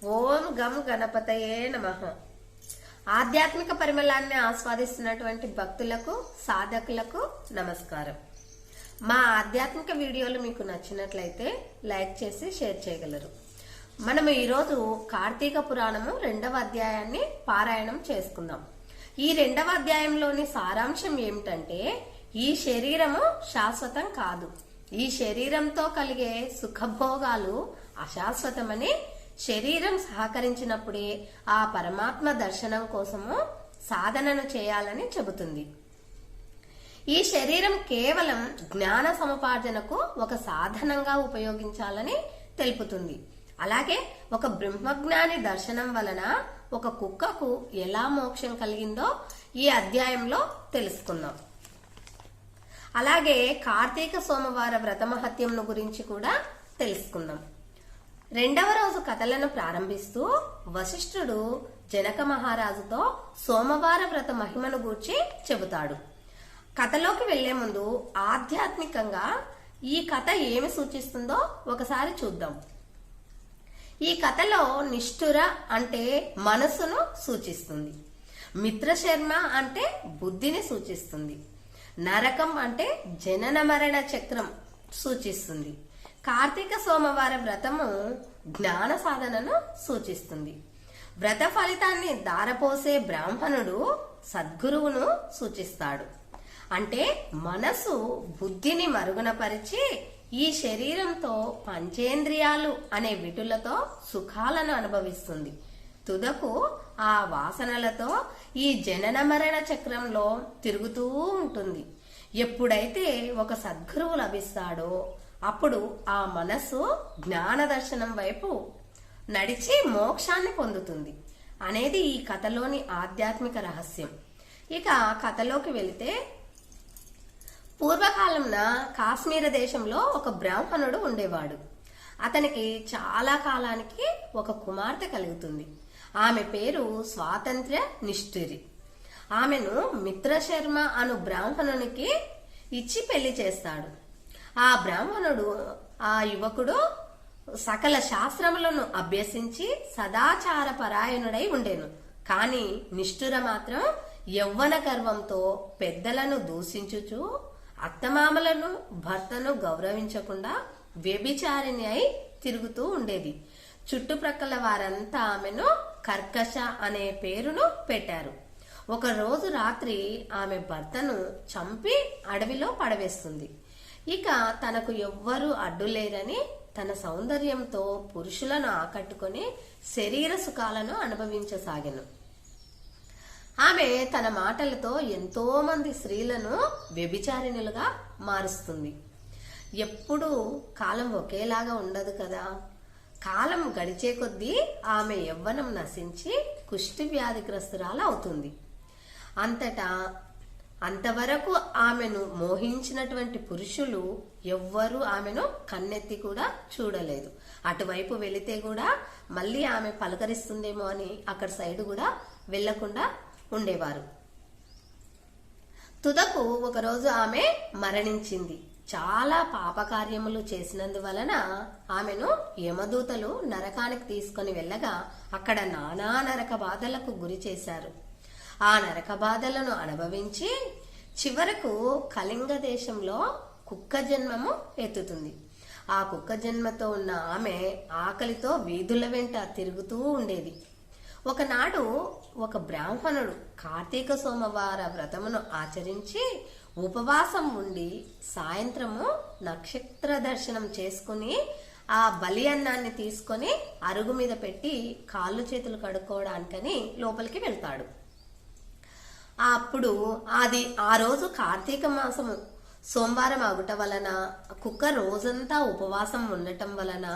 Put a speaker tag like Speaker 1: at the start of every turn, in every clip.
Speaker 1: ఓం గం గణపతయే నమః. ఆధ్యాత్మిక పరిమళాన్ని ఆస్వాదిస్తున్నటువంటి భక్తులకు, సాధకులకు నమస్కారం. మా ఆధ్యాత్మిక వీడియోలు మీకు నచ్చినట్లయితే లైక్ చేసి షేర్ చేయగలరు. మనము ఈరోజు కార్తీక పురాణము 2వ అధ్యాయాన్ని పారాయణం చేసుకుందాం. ఈ 2వ అధ్యాయంలోని సారాంశం ఏమిటంటే, ఈ శరీరము శాశ్వతం కాదు, ఈ శరీరంతో కలిగే సుఖభోగాలు అశాశ్వతమని, శరీరం సహకరించినప్పుడే ఆ పరమాత్మ దర్శనం కోసము సాధనను చేయాలని చెబుతుంది. ఈ శరీరం కేవలం జ్ఞాన సముపార్జనకు ఒక సాధనంగా ఉపయోగించాలని తెలుపుతుంది. అలాగే ఒక బ్రహ్మజ్ఞాని దర్శనం వలన ఒక కుక్కకు ఎలా మోక్షం కలిగిందో ఈ అధ్యాయంలో తెలుసుకుందాం. అలాగే కార్తీక సోమవార వ్రత మహత్యంను గురించి కూడా తెలుసుకుందాం. 2వ రోజు కథలను ప్రారంభిస్తూ వశిష్ఠుడు జనక మహారాజుతో సోమవార వ్రత మహిమను గూర్చి చెబుతాడు. కథలోకి వెళ్లే ముందు ఆధ్యాత్మికంగా ఈ కథ ఏమి సూచిస్తుందో ఒకసారి చూద్దాం. ఈ కథలో నిష్ఠుర అంటే మనసును సూచిస్తుంది, మిత్రశర్మ అంటే బుద్ధిని సూచిస్తుంది, నరకం అంటే జనన మరణ చక్రం సూచిస్తుంది, కార్తీక సోమవార వ్రతము జ్ఞాన సాధనను సూచిస్తుంది, వ్రత ఫలితాన్ని దారపోసే బ్రాహ్మణుడు సద్గురువును సూచిస్తాడు. అంటే మనసు బుద్ధిని మరుగునపరిచి ఈ శరీరంతో పంచేంద్రియాలు అనే విటులతో సుఖాలను అనుభవిస్తుంది. తుదకు ఆ వాసనలతో ఈ జనన మరణ చక్రంలో తిరుగుతూ ఉంటుంది. ఎప్పుడైతే ఒక సద్గురువు లభిస్తాడో అప్పుడు ఆ మనసు జ్ఞాన దర్శనం వైపు నడిచి మోక్షాన్ని పొందుతుంది అనేది ఈ కథలోని ఆధ్యాత్మిక రహస్యం. ఇక కథలోకి వెళితే, పూర్వకాలంలో కాశ్మీర దేశంలో ఒక బ్రాహ్మణుడు ఉండేవాడు. అతనికి చాలా కాలానికి ఒక కుమార్తె కలుగుతుంది. ఆమె పేరు స్వాతంత్ర్య నిష్ఠురి. ఆమెను మిత్రశర్మ అను బ్రాహ్మణునికి ఇచ్చి పెళ్లి చేస్తాడు. ఆ బ్రాహ్మణుడు, ఆ యువకుడు సకల శాస్త్రములను అభ్యసించి సదాచార పరాయణుడై ఉండేను. కాని నిష్ఠుర మాత్రం యవ్వన గర్వంతో పెద్దలను దూషించుచు, అత్తమామలను, భర్తను గౌరవించకుండా వ్యభిచారిణి అయి తిరుగుతూ ఉండేది. చుట్టుప్రక్కల వారంతా ఆమెను కర్కశ అనే పేరును పెట్టారు. ఒక రోజు రాత్రి ఆమె భర్తను చంపి అడవిలో పడవేస్తుంది. ఇక తనకు ఎవ్వరూ అడ్డులేరని తన సౌందర్యంతో పురుషులను ఆకట్టుకొని శరీర సుఖాలను అనుభవించసాగెను. ఆమె తన మాటలతో ఎంతో మంది స్త్రీలను వ్యభిచారిణులుగా మారుస్తుంది. ఎప్పుడూ కాలం ఒకేలాగా ఉండదు కదా. కాలం గడిచే కొద్దీ ఆమె యవ్వనం నశించి కుష్టి వ్యాధిగ్రస్తురాలు అవుతుంది. అంతవరకు ఆమెను మోహించినటువంటి పురుషులు ఎవ్వరూ ఆమెను కన్నెత్తి కూడా చూడలేదు. అటువైపు వెళితే కూడా మళ్ళీ ఆమె పలకరిస్తుందేమో అని అక్కడ సైడ్ కూడా వెళ్లకుండా ఉండేవారు. తుదకు ఒకరోజు ఆమె మరణించింది. చాలా పాపకార్యములు చేసినందువలన ఆమెను యమదూతలు నరకానికి తీసుకొని వెళ్ళగా అక్కడ నానా నరక బాధలకు గురి చేశారు. ఆ నరక బాధలను అనుభవించి చివరకు కళింగ దేశంలో కుక్క జన్మము ఎత్తుతుంది. ఆ కుక్క జన్మతో ఉన్న ఆమె ఆకలితో వీధుల వెంట తిరుగుతూ ఉండేది. ఒకనాడు ఒక బ్రాహ్మణుడు కార్తీక సోమవార వ్రతమును ఆచరించి ఉపవాసం ఉండి సాయంత్రము నక్షత్ర దర్శనం చేసుకుని ఆ బలి అన్నాన్ని తీసుకొని అరుగు మీద పెట్టి కాళ్ళు చేతులు కడుక్కోవడానికని లోపలికి వెళ్తాడు. అప్పుడు ఆ రోజు కార్తీక మాసము సోమవారం అగుట వలన, కుక్క రోజంతా ఉపవాసం ఉండటం వలన,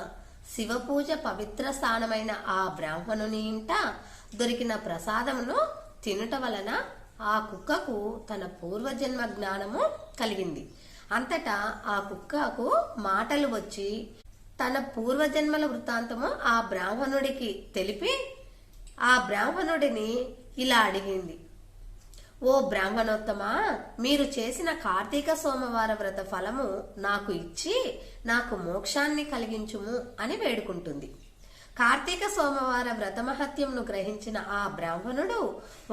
Speaker 1: శివపూజ పవిత్ర స్థానమైన ఆ బ్రాహ్మణుని ఇంట దొరికిన ప్రసాదమును తినుట వలన ఆ కుక్కకు తన పూర్వజన్మ జ్ఞానము కలిగింది. అంతటా ఆ కుక్కకు మాటలు వచ్చి తన పూర్వజన్మల వృత్తాంతము ఆ బ్రాహ్మణుడికి తెలిపి ఆ బ్రాహ్మణుడిని ఇలా అడిగింది: ఓ బ్రాహ్మణోత్తమా, మీరు చేసిన కార్తీక సోమవార వ్రత ఫలము నాకు ఇచ్చి నాకు మోక్షాన్ని కలిగించుము అని వేడుకుంటుంది. కార్తీక సోమవార వ్రత మహత్యంను గ్రహించిన ఆ బ్రాహ్మణుడు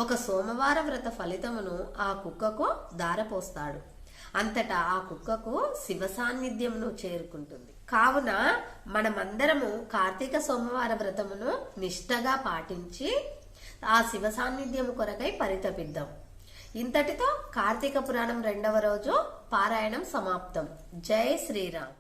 Speaker 1: ఒక సోమవార వ్రత ఫలితమును ఆ కుక్కకు దారపోస్తాడు. అంతటా ఆ కుక్కకు శివ సాన్నిధ్యమును చేరుకుంటుంది. కావున మనమందరము కార్తీక సోమవార వ్రతమును నిష్ఠగా పాటించి ఆ శివ సాన్నిధ్యము కొరకై పరితపిద్దాం. ఇంతటితో కార్తీక పురాణం 2వ రోజు పారాయణం సమాప్తం. జై శ్రీరామ్.